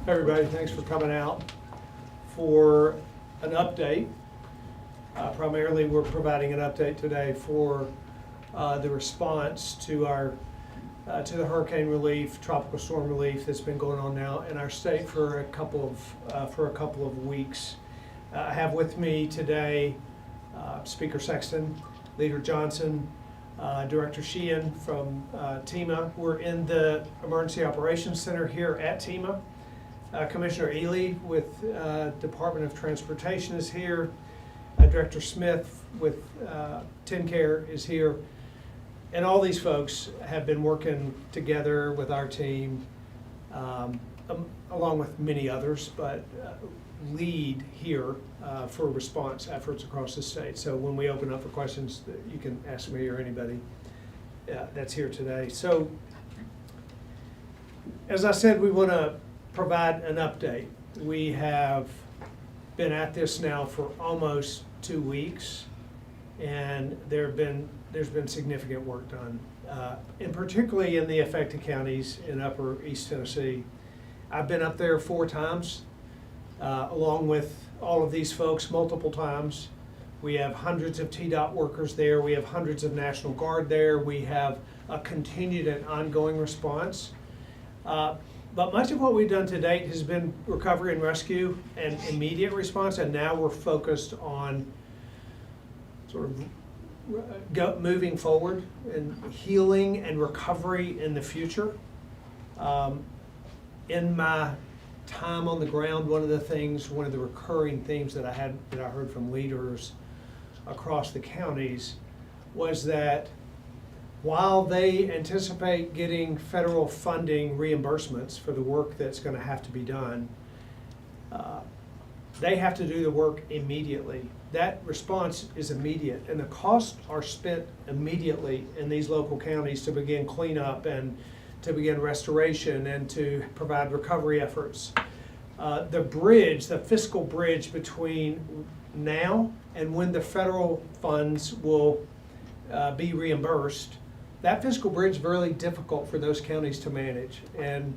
Hey everybody, thanks for coming out for an update. Primarily, we're providing an update today for the response to our to the hurricane relief, tropical storm relief that's been going on now in our state for a couple of weeks. I have with me today Speaker Sexton, Leader Johnson, Director Sheehan from TEMA. We're in the Emergency Operations Center here at TEMA. Commissioner Ely with Department of Transportation is here. Director Smith with TennCare is here. And all these folks have been working together with our team, along with many others, but lead here for response efforts across the state. So when we open up for questions, you can ask me or anybody that's here today. So as I said, we want to provide an update. We have been at this now for almost 2 weeks, and there's been significant work done, and particularly in the affected counties in Upper East Tennessee. I've been up there 4 times, along with all of these folks multiple times. We have hundreds of TDOT workers there. We have hundreds of National Guard there. We have a continued and ongoing response. But much of what we've done to date has been recovery and rescue and immediate response, and now we're focused on sort of moving forward and healing and recovery in the future. In my time on the ground, one of the recurring themes that I heard from leaders across the counties was that while they anticipate getting federal funding reimbursements for the work that's going to have to be done, they have to do the work immediately. That response is immediate, and the costs are spent immediately in these local counties to begin cleanup and to begin restoration and to provide recovery efforts. The fiscal bridge between now and when the federal funds will be reimbursed, that fiscal bridge is really difficult for those counties to manage. And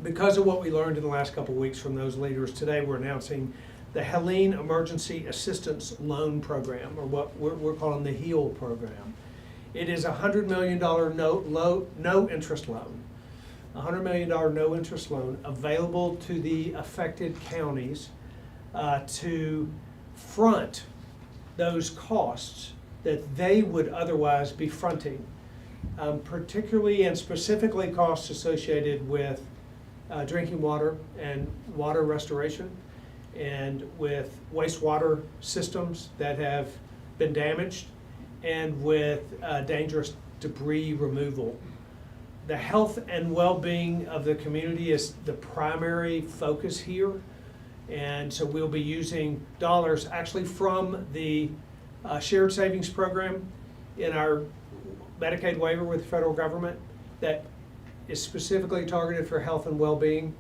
because of what we learned in the last couple of weeks from those leaders, today we're announcing the Helene Emergency Assistance Loan Program, or what we're calling the HEAL program. It is a $100 million no interest loan. A $100 million no interest loan available to the affected counties to front those costs that they would otherwise be fronting. Particularly and specifically costs associated with drinking water and water restoration, and with wastewater systems that have been damaged, and with dangerous debris removal. The health and well-being of the community is the primary focus here, and so we'll be using dollars actually from the shared savings program in our Medicaid waiver with the federal government that is specifically targeted for health and well-being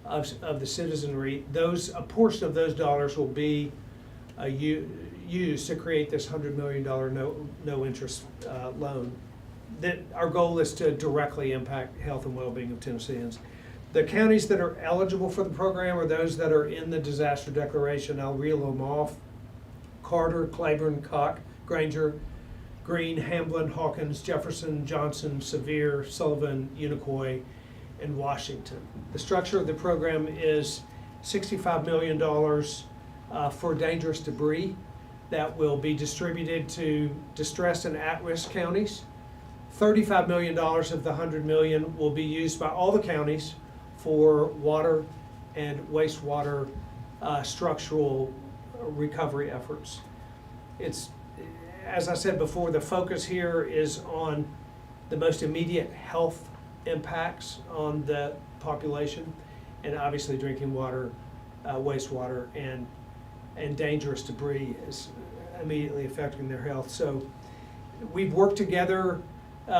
of the citizenry. A portion of those dollars will be used to create this $100 million no interest loan. That our goal is to directly impact health and well-being of Tennesseans. The counties that are eligible for the program are those that are in the disaster declaration. I'll reel them off: Carter, Claiborne, Cock, Granger, Greene, Hamblin, Hawkins, Jefferson, Johnson, Sevier, Sullivan, Unicoi, and Washington. The structure of the program is $65 million for dangerous debris that will be distributed to distressed and at-risk counties. $35 million of the $100 million will be used by all the counties for water and wastewater structural recovery efforts. As I said before, the focus here is on the most immediate health impacts on the population, and obviously drinking water, wastewater, and dangerous debris is immediately affecting their health. So we've worked together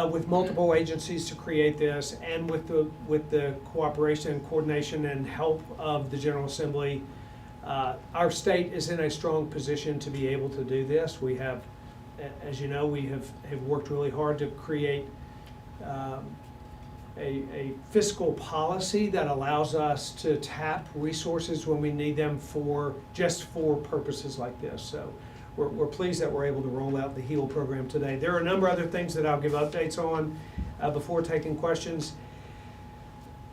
with multiple agencies to create this, and with the cooperation and coordination and help of the General Assembly. Our state is in a strong position to be able to do this. We have, as you know, we have worked really hard to create a fiscal policy that allows us to tap resources when we need them just for purposes like this. So we're pleased that we're able to roll out the HEAL program today. There are a number of other things that I'll give updates on before taking questions.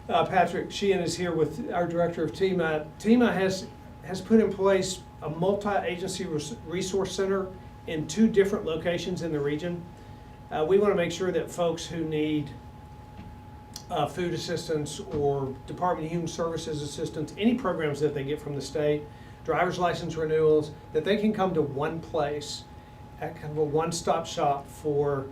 Patrick Sheehan is here with our director of TEMA. TEMA has put in place a multi-agency resource center in 2 different locations in the region. We want to make sure that folks who need food assistance or Department of Human Services assistance, any programs that they get from the state, driver's license renewals, that they can come to one place, at kind of a one-stop shop for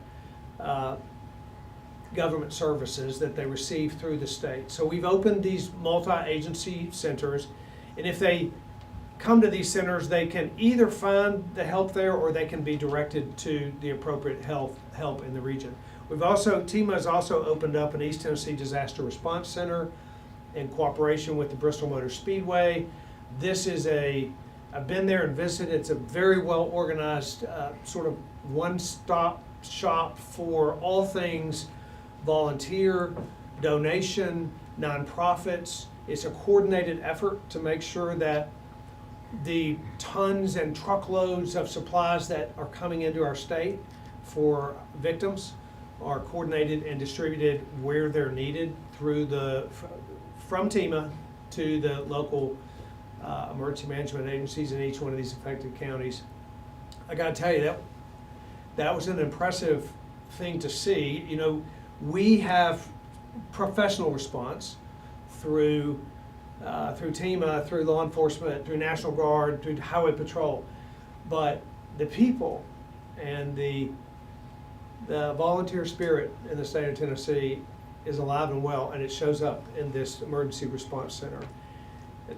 government services that they receive through the state. So we've opened these multi-agency centers, and if they come to these centers, they can either find the help there or they can be directed to the appropriate help in the region. TEMA has also opened up an East Tennessee Disaster Response Center in cooperation with the Bristol Motor Speedway. I've been there and visited. It's a very well organized sort of one-stop shop for all things volunteer, donation, nonprofits. It's a coordinated effort to make sure that the tons and truckloads of supplies that are coming into our state for victims are coordinated and distributed where they're needed from TEMA to the local emergency management agencies in each one of these affected counties. I got to tell you, that was an impressive thing to see. You know, we have professional response through TEMA, through law enforcement, through National Guard, through Highway Patrol, but the people and the volunteer spirit in the state of Tennessee is alive and well, and it shows up in this emergency response center.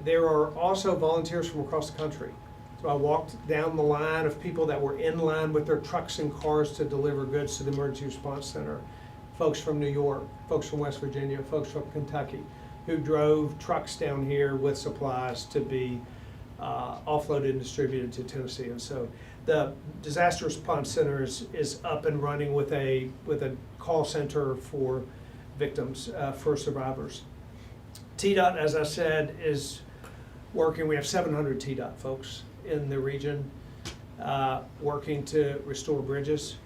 There are also volunteers from across the country. So I walked down the line of people that were in line with their trucks and cars to deliver goods to the emergency response center. Folks from New York, folks from West Virginia, folks from Kentucky, who drove trucks down here with supplies to be offloaded and distributed to Tennessee. And so the Disaster Response Center is up and running with a call center for victims, for survivors. TDOT, as I said, is working. We have 700 TDOT folks in the region working to restore bridges.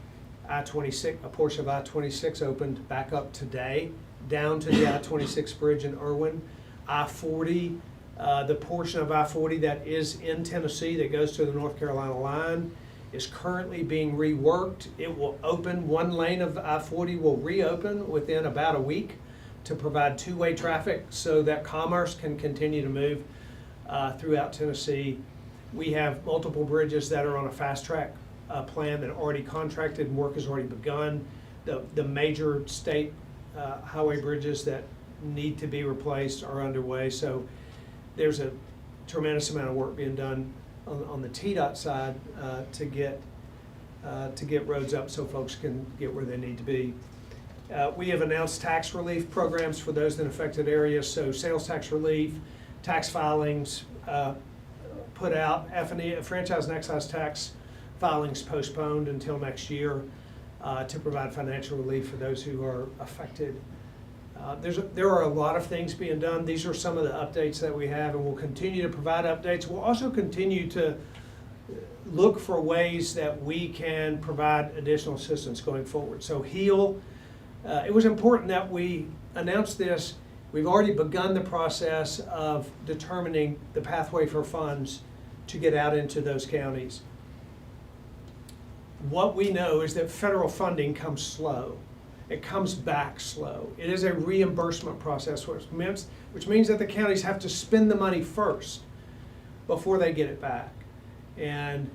I-26, a portion of I-26 opened back up today, down to the I-26 bridge in Irwin. I-40, the portion of I-40 that is in Tennessee that goes to the North Carolina line is currently being reworked. It will open, one lane of I-40 will reopen within about a week to provide two-way traffic so that commerce can continue to move throughout Tennessee. We have multiple bridges that are on a fast track plan that are already contracted and work has already begun. The major state highway bridges that need to be replaced are underway. So there's a tremendous amount of work being done on the TDOT side to get roads up so folks can get where they need to be. We have announced tax relief programs for those in affected areas. So sales tax relief, tax filings put out, F&E, franchise and excise tax filings postponed until next year to provide financial relief for those who are affected. There are a lot of things being done. These are some of the updates that we have, and we'll continue to provide updates. We'll also continue to look for ways that we can provide additional assistance going forward. So HEAL, it was important that we announce this. We've already begun the process of determining the pathway for funds to get out into those counties. What we know is that federal funding comes slow. It comes back slow. It is a reimbursement process, which means that the counties have to spend the money first before they get it back. And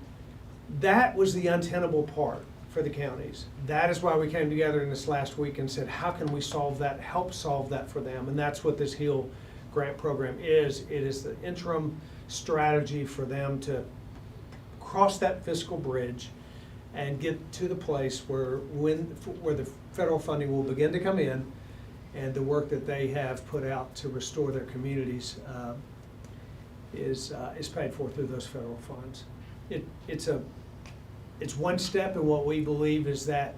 that was the untenable part for the counties. That is why we came together in this last week and said, how can we solve that, help solve that for them? And that's what this HEAL grant program is. It is the interim strategy for them to cross that fiscal bridge and get to the place where the federal funding will begin to come in, and the work that they have put out to restore their communities is paid for through those federal funds. It's one step in what we believe is that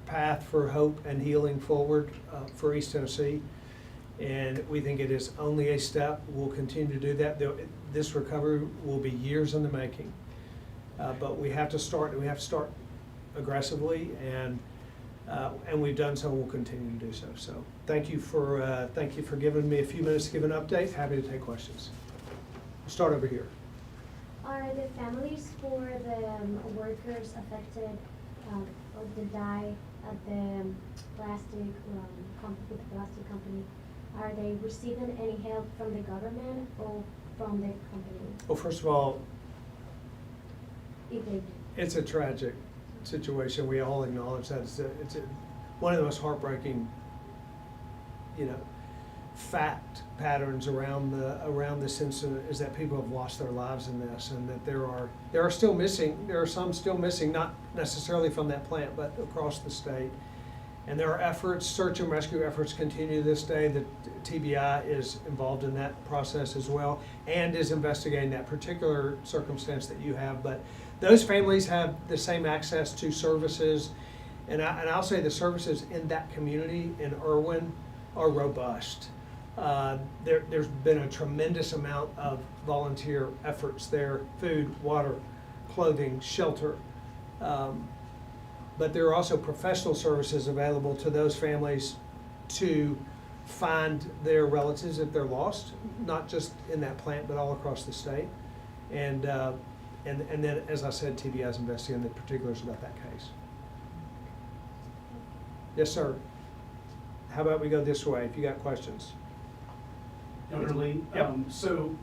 path for hope and healing forward for East Tennessee. And we think it is only a step. We'll continue to do that. This recovery will be years in the making. But we have to start aggressively, and we've done so, and we'll continue to do so. So thank you for giving me a few minutes to give an update. Happy to take questions. We'll start over here. Are the families for the workers affected or the die at the plastic with the plastic company? Are they receiving any help from the government or from the company? Well, first of all, If they do. it's a tragic situation. We all acknowledge that. It's one of the most heartbreaking, fact patterns around this incident is that people have lost their lives in this, and that there are still missing. There are some still missing, not necessarily from that plant, but across the state. And there are efforts, search and rescue efforts continue to this day. The TBI is involved in that process as well, and is investigating that particular circumstance that you have. But those families have the same access to services, and I'll say the services in that community in Irwin are robust. There's been a tremendous amount of volunteer efforts there: food, water, clothing, shelter. But there are also professional services available to those families to find their relatives if they're lost, not just in that plant, but all across the state. And then, as I said, TBI is investigating the particulars about that case. Yes, sir. How about we go this way if you got questions? Helene, Yep. So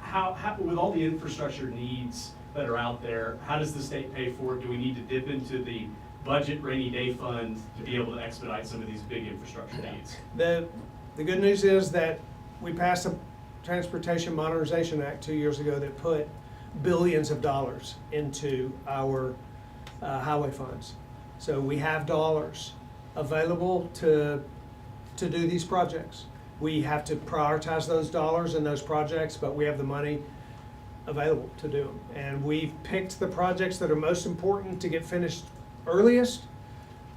how, with all the infrastructure needs that are out there, how does the state pay for it? Do we need to dip into the budget rainy day fund to be able to expedite some of these big infrastructure needs? The good news is that we passed a Transportation Modernization Act 2 years ago that put billions of dollars into our highway funds. So we have dollars available to do these projects. We have to prioritize those dollars and those projects, but we have the money available to do them. And we've picked the projects that are most important to get finished earliest,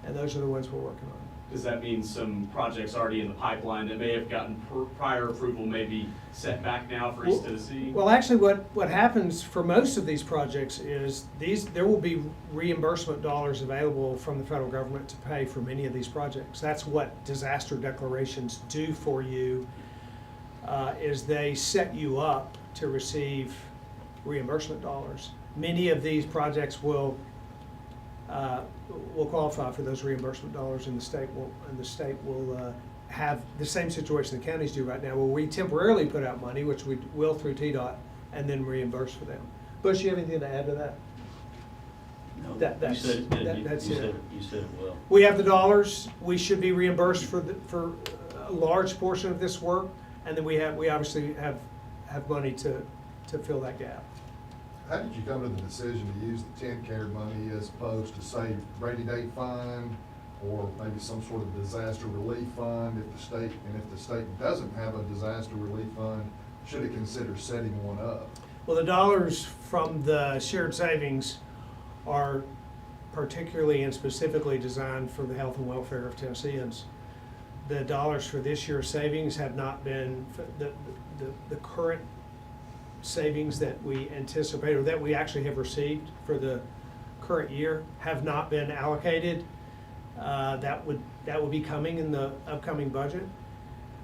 and those are the ones we're working on. Does that mean some projects already in the pipeline that may have gotten prior approval may be set back now for East Tennessee? Well, actually, what happens for most of these projects is there will be reimbursement dollars available from the federal government to pay for many of these projects. That's what disaster declarations do for you, is they set you up to receive reimbursement dollars. Many of these projects will qualify for those reimbursement dollars, and the state will have the same situation the counties do right now, where we temporarily put out money, which we will through TDOT, and then reimburse for them. Bush, you have anything to add to that? No, That's you said it good. that's You it. said it well. We have the dollars. We should be reimbursed for a large portion of this work, and then we obviously have money to fill that gap. How did you come to the decision to use the TennCare money as opposed to, say, rainy day fund, or maybe some sort of disaster relief fund if the state doesn't have a disaster relief fund, should it consider setting one up? Well, the dollars from the shared savings are particularly and specifically designed for the health and welfare of Tennesseans. The dollars for this year's savings have not been, the current savings that we anticipate, or that we actually have received for the current year, have not been allocated. That would be coming in the upcoming budget.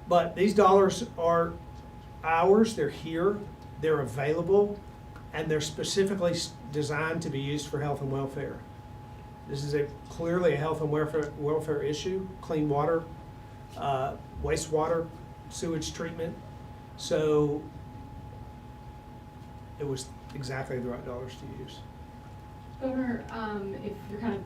But these dollars are ours, they're here, they're available, and they're specifically designed to be used for health and welfare. This is clearly a health and welfare issue: clean water, wastewater, sewage treatment. So it was exactly the right dollars to use. Governor, if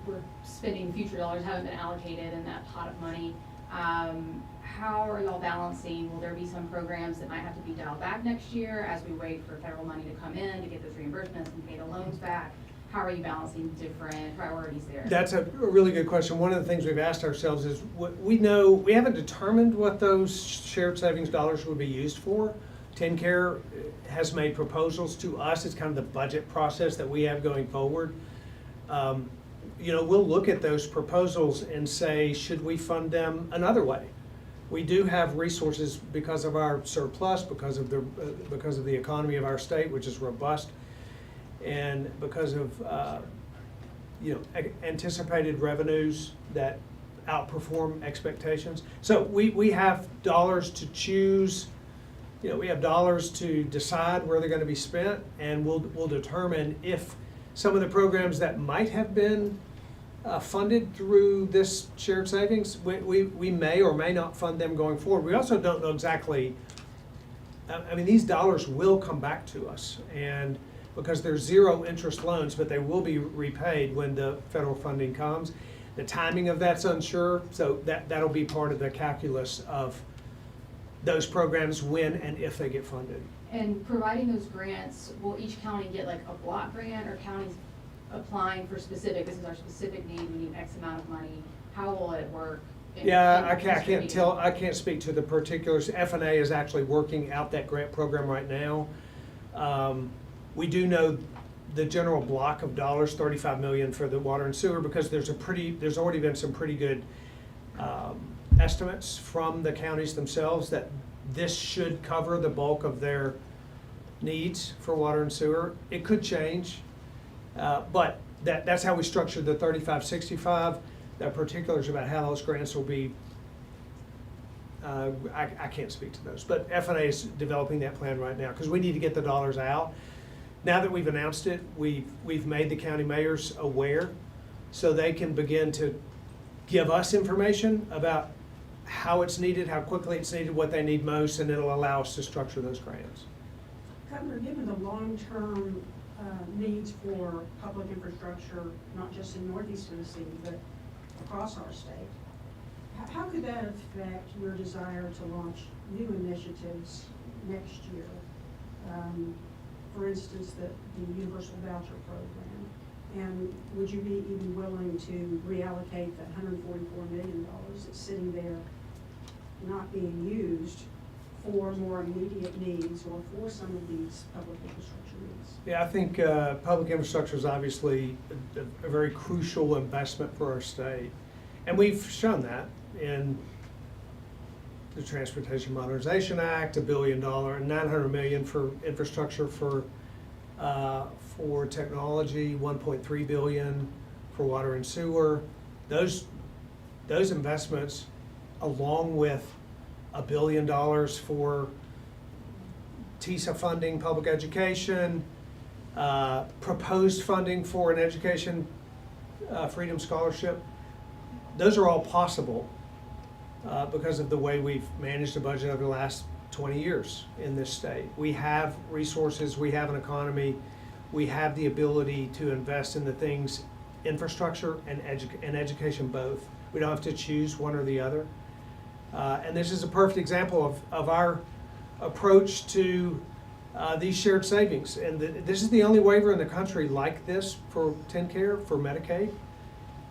we're spending future dollars haven't been allocated in that pot of money, how are y'all balancing? Will there be some programs that might have to be dialed back next year as we wait for federal money to come in to get those reimbursements and pay the loans back? How are you balancing different priorities there? That's a really good question. One of the things we've asked ourselves is, we haven't determined what those shared savings dollars would be used for. TennCare has made proposals to us. It's kind of the budget process that we have going forward. we'll look at those proposals and say, should we fund them another way? We do have resources because of our surplus, because of the economy of our state, which is robust, and because of anticipated revenues that outperform expectations. So we have dollars to choose. We have dollars to decide where they're going to be spent, and we'll determine if some of the programs that might have been funded through this shared savings, we may or may not fund them going forward. We also don't know exactly, these dollars will come back to us, and because they're zero interest loans, but they will be repaid when the federal funding comes. The timing of that's unsure, so that'll be part of the calculus of those programs when and if they get funded. And providing those grants, will each county get like a block grant, or counties applying for specific, this is our specific need, we need X amount of money? How will it work? Yeah, I can't speak to the particulars. F&A is actually working out that grant program right now. We do know the general block of dollars, 35 million for the water and sewer, because there's already been some pretty good estimates from the counties themselves that this should cover the bulk of their needs for water and sewer. It could change, but that's how we structured the 35-65. The particulars about how those grants will be, I can't speak to those, but F&A is developing that plan right now, because we need to get the dollars out. Now that we've announced it, we've made the county mayors aware, so they can begin to give us information about how it's needed, how quickly it's needed, what they need most, and it'll allow us to structure those grants. Governor, given the long-term needs for public infrastructure, not just in Northeast Tennessee, but across our state, how could that affect your desire to launch new initiatives next year? For instance, the Universal Voucher Program. And would you be even willing to reallocate that $144 million that's sitting there not being used for more immediate needs or for some of these public infrastructure needs? Yeah, I think public infrastructure is obviously a very crucial investment for our state. And we've shown that in the Transportation Modernization Act, $1 billion, and $900 million for infrastructure for technology, $1.3 billion for water and sewer. Those investments, along with $1 billion for TISA funding, public education, proposed funding for an education freedom scholarship, those are all possible because of the way we've managed the budget over the last 20 years in this state. We have resources, we have an economy, we have the ability to invest in the things, infrastructure and education both. We don't have to choose one or the other. And this is a perfect example of our approach to these shared savings. And this is the only waiver in the country like this for TennCare, for Medicaid.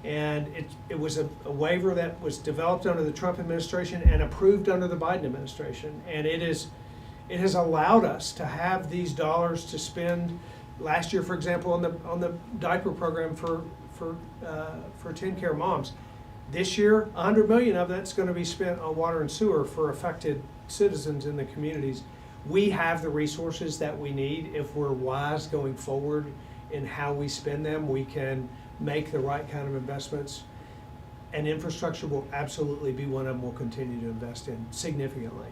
And it was a waiver that was developed under the Trump administration and approved under the Biden administration. And it has allowed us to have these dollars to spend. Last year, for example, on the diaper program for TennCare moms. This year, $100 million of that's going to be spent on water and sewer for affected citizens in the communities. We have the resources that we need. If we're wise going forward in how we spend them, we can make the right kind of investments. And infrastructure will absolutely be one of them we'll continue to invest in significantly.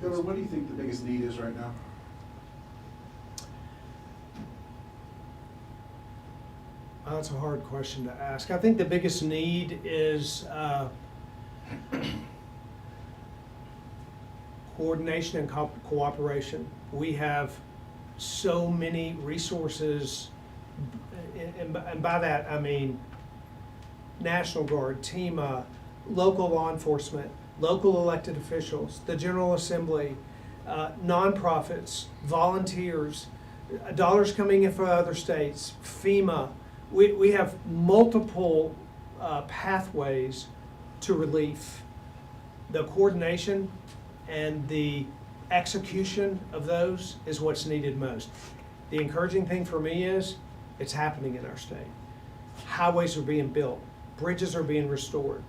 Governor, what do you think the biggest need is right now? That's a hard question to ask. I think the biggest need is coordination and cooperation. We have so many resources, and by that I mean National Guard, TEMA, local law enforcement, local elected officials, the General Assembly, nonprofits, volunteers, dollars coming in from other states, FEMA. We have multiple pathways to relief. The coordination and the execution of those is what's needed most. The encouraging thing for me is it's happening in our state. highways are being built, bridges are being restored,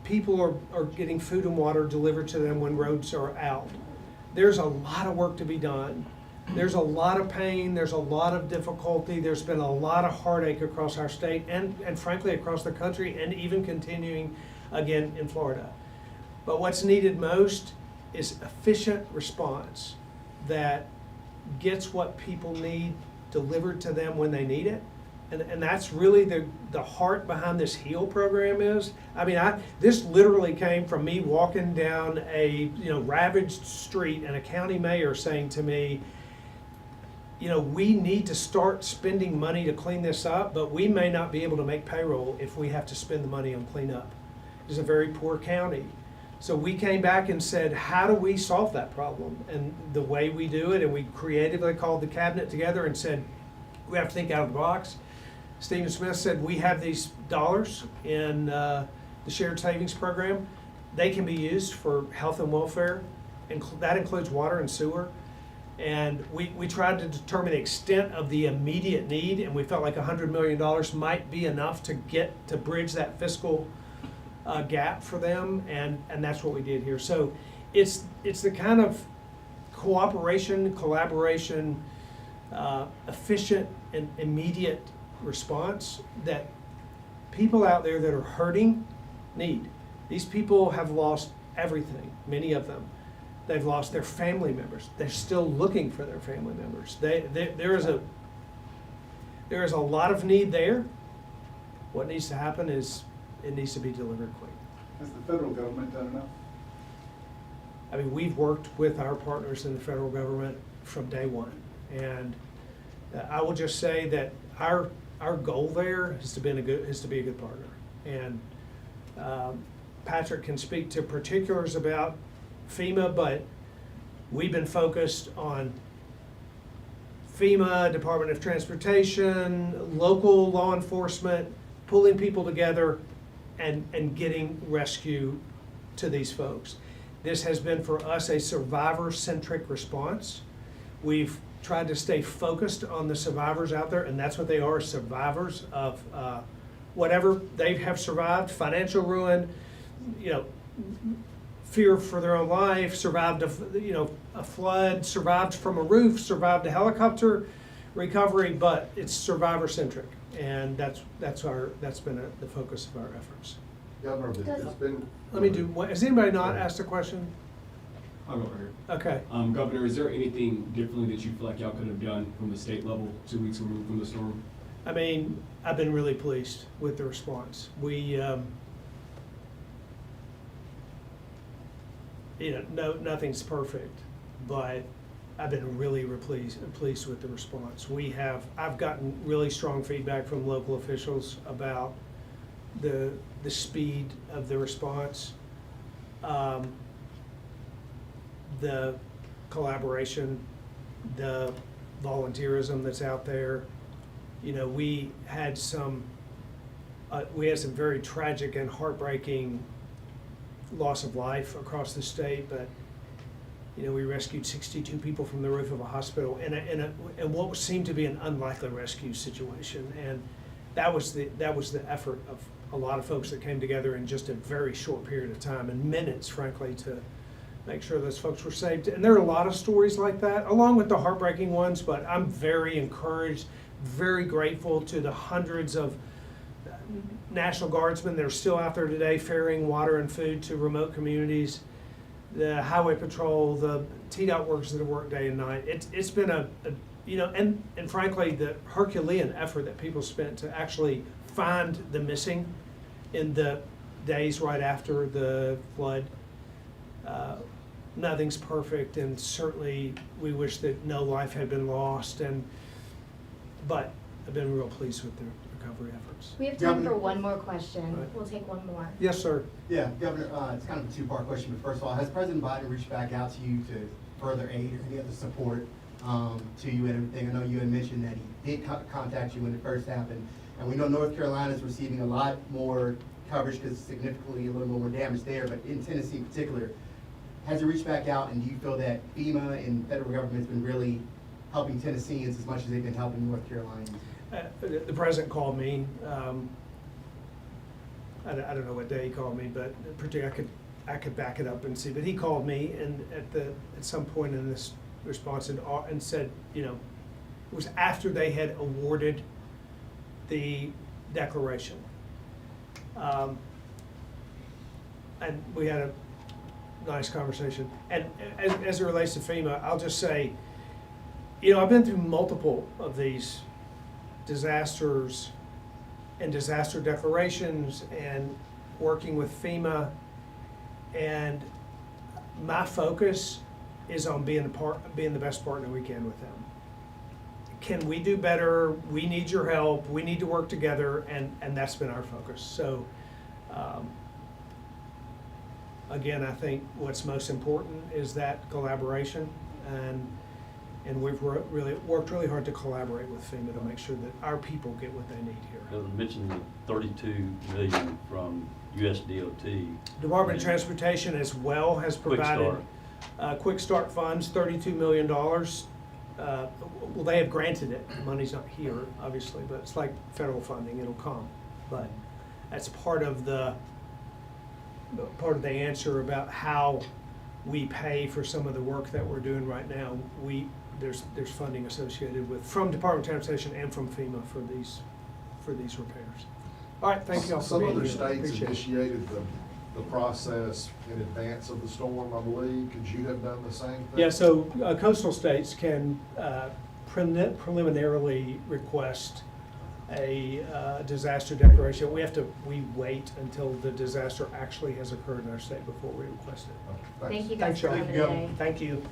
people are getting food and water delivered to them when roads are out. There's a lot of work to be done. There's a lot of pain, there's a lot of difficulty, there's been a lot of heartache across our state and frankly across the country and even continuing again in Florida. But what's needed most is efficient response that gets what people need delivered to them when they need it. And that's really the heart behind this HEAL program is. I mean, this literally came from me walking down a ravaged street and a county mayor saying to me, we need to start spending money to clean this up, but we may not be able to make payroll if we have to spend the money on cleanup. It's a very poor county. So we came back and said, how do we solve that problem? And the way we do it, and we creatively called the cabinet together and said, we have to think out of the box. Stephen Smith said, we have these dollars in the shared savings program. They can be used for health and welfare, and that includes water and sewer. And we tried to determine the extent of the immediate need, and we felt like $100 million might be enough to bridge that fiscal gap for them, and that's what we did here. So it's the kind of cooperation, collaboration, efficient and immediate response that people out there that are hurting need. These people have lost everything, many of them. They've lost their family members. They're still looking for their family members. There is a lot of need there. What needs to happen is it needs to be delivered quick. Has the federal government done enough? I mean, we've worked with our partners in the federal government from day one. And I will just say that our goal there is to be a good partner. And Patrick can speak to particulars about FEMA, but we've been focused on FEMA, Department of Transportation, local law enforcement, pulling people together and getting rescue to these folks. This has been for us a survivor-centric response. We've tried to stay focused on the survivors out there, and that's what they are, survivors of whatever they have survived, financial ruin, fear for their own life, survived a flood, survived from a roof, survived a helicopter recovery, but it's survivor-centric, and that's been the focus of our efforts. Governor, it's been. Has anybody not asked a question? I'll go over here. Okay. Governor, is there anything differently that you feel like y'all could have done from the state level 2 weeks removed from the storm? I mean, I've been really pleased with the response. Nothing's perfect, but I've been really pleased with the response. I've gotten really strong feedback from local officials about the speed of the response, the collaboration, the volunteerism that's out there. We had some very tragic and heartbreaking loss of life across the state, but we rescued 62 people from the roof of a hospital in what seemed to be an unlikely rescue situation, and that was the effort of a lot of folks that came together in just a very short period of time, and minutes, frankly, to make sure those folks were saved. And there are a lot of stories like that, along with the heartbreaking ones, but I'm very encouraged, very grateful to the hundreds of National Guardsmen that are still out there today ferrying water and food to remote communities, the Highway Patrol, the TDOT workers that have worked day and night. It's been and frankly, the Herculean effort that people spent to actually find the missing in the days right after the flood. Nothing's perfect, and certainly we wish that no life had been lost, but I've been real pleased with the recovery efforts. We have time Governor- for one more question. Right. We'll take one more. Yes, sir. Yeah, Governor, it's kind of a two-part question, but first of all, has President Biden reached back out to you to further aid or any other support to you and everything? I know you had mentioned that he did contact you when it first happened, and we know North Carolina is receiving a lot more coverage because significantly a little more damage there, but in Tennessee in particular, has he reached back out, and do you feel that FEMA and federal government's been really helping Tennesseans as much as they've been helping North Carolinians? The president called me, I don't know what day he called me, but particularly I could back it up and see, but he called me and at some point in this response and said, you know, it was after they had awarded the declaration. And we had a nice conversation. And as it relates to FEMA, I'll just say, you know, I've been through multiple of these disasters and disaster declarations and working with FEMA, and my focus is on being the best partner we can with them. Can we do better? We need your help. We need to work together, and that's been our focus. So, again, I think what's most important is that collaboration, and we've really worked really hard to collaborate with FEMA to make sure that our people get what they need here. You mentioned the $32 million from USDOT. Department of Transportation as well has Quick provided Start. Quick Start funds, $32 million. Well, they have granted it. The money's not here, obviously, but it's like federal funding, it'll come. But that's part of the answer about how we pay for some of the work that we're doing right now. There's funding associated with, from Department of Transportation and from FEMA for these repairs. All right, thank you all for Some being other here. states Appreciate it. initiated the process in advance of the storm, I believe. Could you have done the same thing? Yeah, so coastal states can preliminarily request a disaster declaration. We wait until the disaster actually has occurred in our state before we request it. Okay, thanks. Thank you guys Thanks, for y'all. coming today. Thank you.